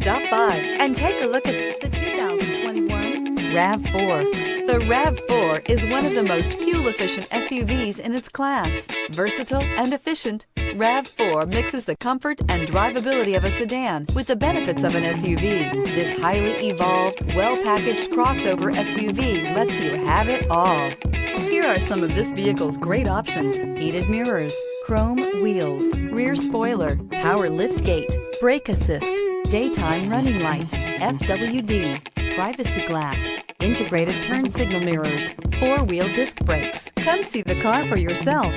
Stop by and take a look at the 2021 RAV4. The RAV4 is one of the most fuel-efficient SUVs in its class. Versatile and efficient, RAV4 mixes the comfort and drivability of a sedan with the benefits of an SUV. This highly evolved, well-packaged crossover SUV lets you have it all. Here are some of this vehicle's great options: heated mirrors, chrome wheels, rear spoiler, power liftgate, brake assist, daytime running lights, FWD, privacy glass, integrated turn signal mirrors, four-wheel disc brakes. Come see the car for yourself.